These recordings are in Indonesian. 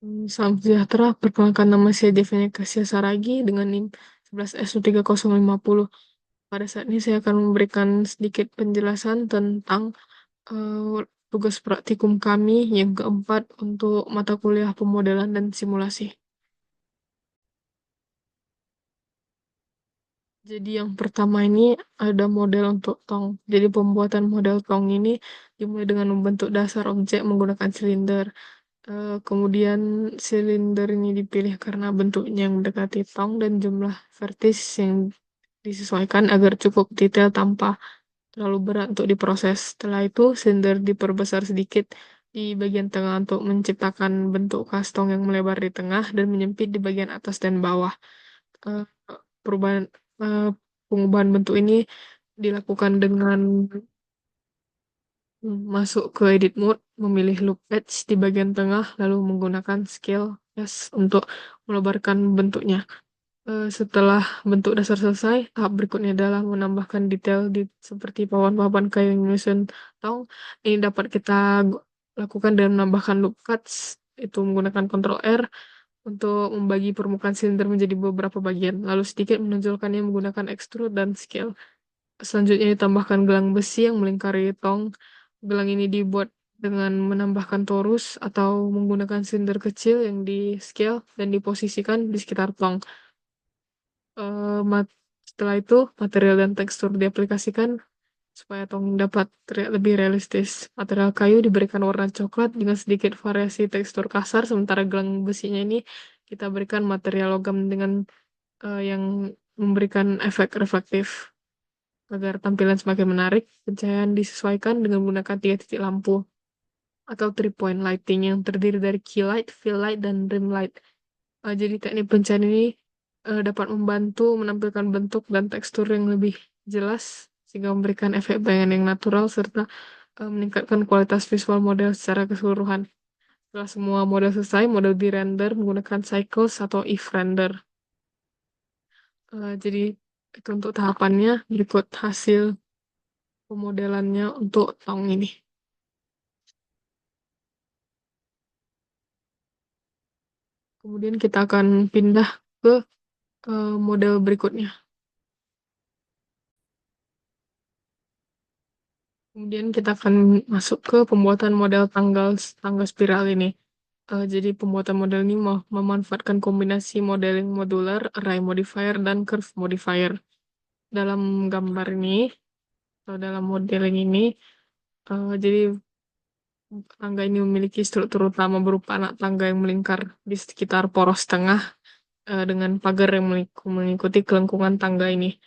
Salam sejahtera, perkenalkan nama saya Devanya Kasya Saragi dengan NIM 11SU3050. Pada saat ini saya akan memberikan sedikit penjelasan tentang tugas praktikum kami yang keempat untuk mata kuliah pemodelan dan simulasi. Jadi yang pertama ini ada model untuk tong. Jadi pembuatan model tong ini dimulai dengan membentuk dasar objek menggunakan silinder. Kemudian silinder ini dipilih karena bentuknya yang mendekati tong dan jumlah vertis yang disesuaikan agar cukup detail tanpa terlalu berat untuk diproses. Setelah itu, silinder diperbesar sedikit di bagian tengah untuk menciptakan bentuk kastong yang melebar di tengah dan menyempit di bagian atas dan bawah. Eh, Perubahan eh, pengubahan bentuk ini dilakukan dengan masuk ke edit mode, memilih loop edge di bagian tengah, lalu menggunakan scale S untuk melebarkan bentuknya. Setelah bentuk dasar selesai, tahap berikutnya adalah menambahkan detail seperti papan-papan kayu yang menyusun tong. Ini dapat kita lakukan dengan menambahkan loop cuts, itu menggunakan Ctrl R untuk membagi permukaan silinder menjadi beberapa bagian, lalu sedikit menonjolkannya menggunakan extrude dan scale. Selanjutnya ditambahkan gelang besi yang melingkari tong. Gelang ini dibuat dengan menambahkan torus atau menggunakan silinder kecil yang di scale dan diposisikan di sekitar tong. Eh, mat- Setelah itu, material dan tekstur diaplikasikan supaya tong dapat terlihat lebih realistis. Material kayu diberikan warna coklat dengan sedikit variasi tekstur kasar, sementara gelang besinya ini kita berikan material logam dengan yang memberikan efek reflektif. Agar tampilan semakin menarik, pencahayaan disesuaikan dengan menggunakan tiga titik lampu atau three point lighting yang terdiri dari key light, fill light, dan rim light. Jadi teknik pencahayaan ini dapat membantu menampilkan bentuk dan tekstur yang lebih jelas sehingga memberikan efek bayangan yang natural serta meningkatkan kualitas visual model secara keseluruhan. Setelah semua model selesai, model di-render menggunakan cycles atau if render. Jadi itu untuk tahapannya. Berikut hasil pemodelannya untuk tahun ini. Kemudian kita akan pindah ke model berikutnya. Kemudian kita akan masuk ke pembuatan model tangga spiral ini. Jadi pembuatan model ini memanfaatkan kombinasi modeling modular, array modifier, dan curve modifier. Dalam gambar ini, atau dalam modeling ini, jadi tangga ini memiliki struktur utama berupa anak tangga yang melingkar di sekitar poros tengah dengan pagar yang mengikuti kelengkungan tangga ini.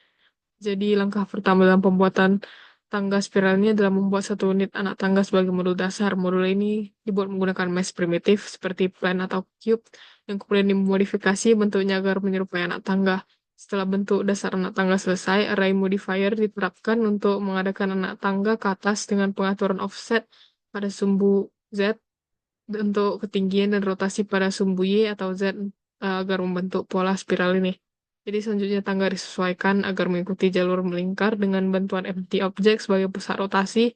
Jadi langkah pertama dalam pembuatan tangga spiral ini adalah membuat satu unit anak tangga sebagai modul dasar. Modul ini dibuat menggunakan mesh primitif seperti plan atau cube yang kemudian dimodifikasi bentuknya agar menyerupai anak tangga. Setelah bentuk dasar anak tangga selesai, array modifier diterapkan untuk mengadakan anak tangga ke atas dengan pengaturan offset pada sumbu Z untuk ketinggian dan rotasi pada sumbu Y atau Z agar membentuk pola spiral ini. Jadi selanjutnya tangga disesuaikan agar mengikuti jalur melingkar dengan bantuan empty object sebagai pusat rotasi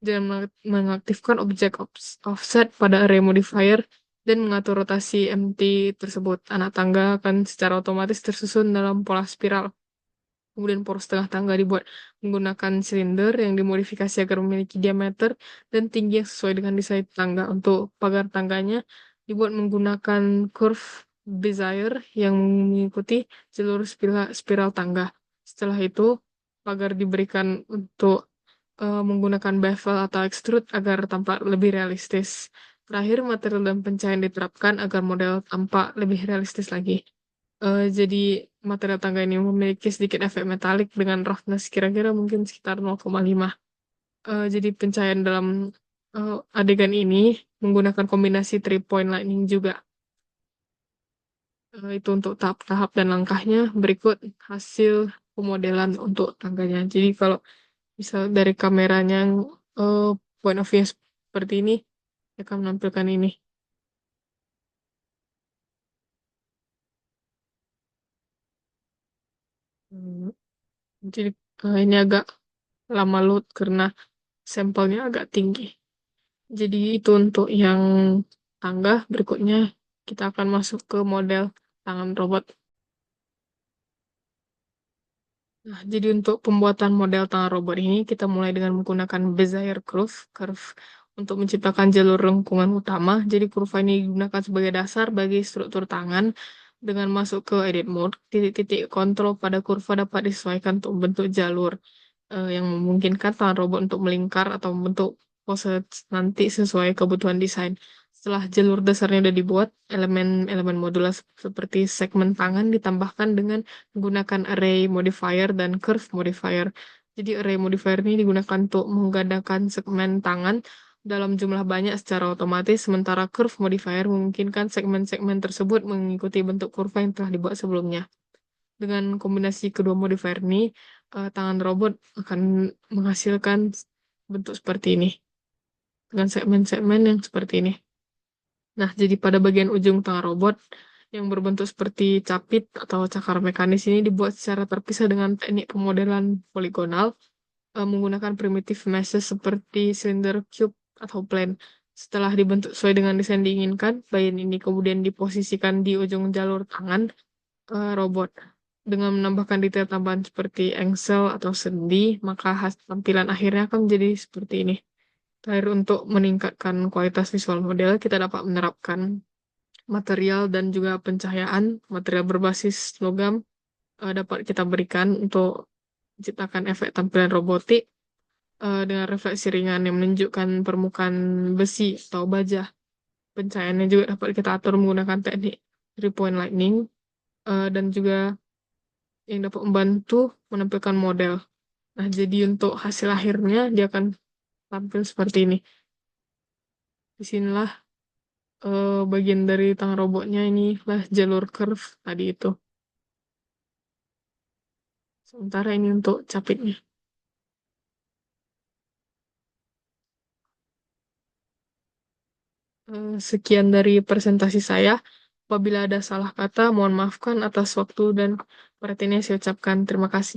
dan mengaktifkan objek offset pada array modifier dan mengatur rotasi empty tersebut. Anak tangga akan secara otomatis tersusun dalam pola spiral. Kemudian poros tengah tangga dibuat menggunakan silinder yang dimodifikasi agar memiliki diameter dan tinggi yang sesuai dengan desain tangga. Untuk pagar tangganya dibuat menggunakan curve Bezier yang mengikuti jalur spiral tangga. Setelah itu, pagar diberikan untuk menggunakan bevel atau extrude agar tampak lebih realistis. Terakhir, material dan pencahayaan diterapkan agar model tampak lebih realistis lagi. Jadi material tangga ini memiliki sedikit efek metalik dengan roughness kira-kira mungkin sekitar 0,5. Jadi pencahayaan dalam adegan ini menggunakan kombinasi three point lightning juga. Itu untuk tahap-tahap dan langkahnya. Berikut hasil pemodelan untuk tangganya. Jadi kalau misal dari kameranya uh, point of view seperti ini, akan menampilkan ini. Hmm, Jadi ini agak lama load karena sampelnya agak tinggi. Jadi itu untuk yang tangga berikutnya kita akan masuk ke model tangan robot. Nah, jadi untuk pembuatan model tangan robot ini, kita mulai dengan menggunakan Bezier curve untuk menciptakan jalur lengkungan utama. Jadi kurva ini digunakan sebagai dasar bagi struktur tangan. Dengan masuk ke edit mode, titik-titik kontrol pada kurva dapat disesuaikan untuk bentuk jalur yang memungkinkan tangan robot untuk melingkar atau membentuk pose nanti sesuai kebutuhan desain. Setelah jalur dasarnya sudah dibuat, elemen-elemen modular seperti segmen tangan ditambahkan dengan menggunakan array modifier dan curve modifier. Jadi array modifier ini digunakan untuk menggandakan segmen tangan dalam jumlah banyak secara otomatis, sementara curve modifier memungkinkan segmen-segmen tersebut mengikuti bentuk kurva yang telah dibuat sebelumnya. Dengan kombinasi kedua modifier ini, tangan robot akan menghasilkan bentuk seperti ini, dengan segmen-segmen yang seperti ini. Nah, jadi pada bagian ujung tangan robot yang berbentuk seperti capit atau cakar mekanis ini dibuat secara terpisah dengan teknik pemodelan poligonal menggunakan primitive meshes seperti silinder, cube, atau plane. Setelah dibentuk sesuai dengan desain diinginkan, bagian ini kemudian diposisikan di ujung jalur tangan robot. Dengan menambahkan detail tambahan seperti engsel atau sendi, maka tampilan akhirnya akan menjadi seperti ini. Terakhir, untuk meningkatkan kualitas visual model, kita dapat menerapkan material dan juga pencahayaan. Material berbasis logam dapat kita berikan untuk menciptakan efek tampilan robotik dengan refleksi ringan yang menunjukkan permukaan besi atau baja. Pencahayaannya juga dapat kita atur menggunakan teknik three-point lightning dan juga yang dapat membantu menampilkan model. Nah, jadi untuk hasil akhirnya dia akan tampil seperti ini. Disinilah bagian dari tangan robotnya, inilah jalur curve tadi itu. Sementara ini untuk capitnya. Sekian dari presentasi saya. Apabila ada salah kata, mohon maafkan atas waktu dan perhatiannya saya ucapkan terima kasih.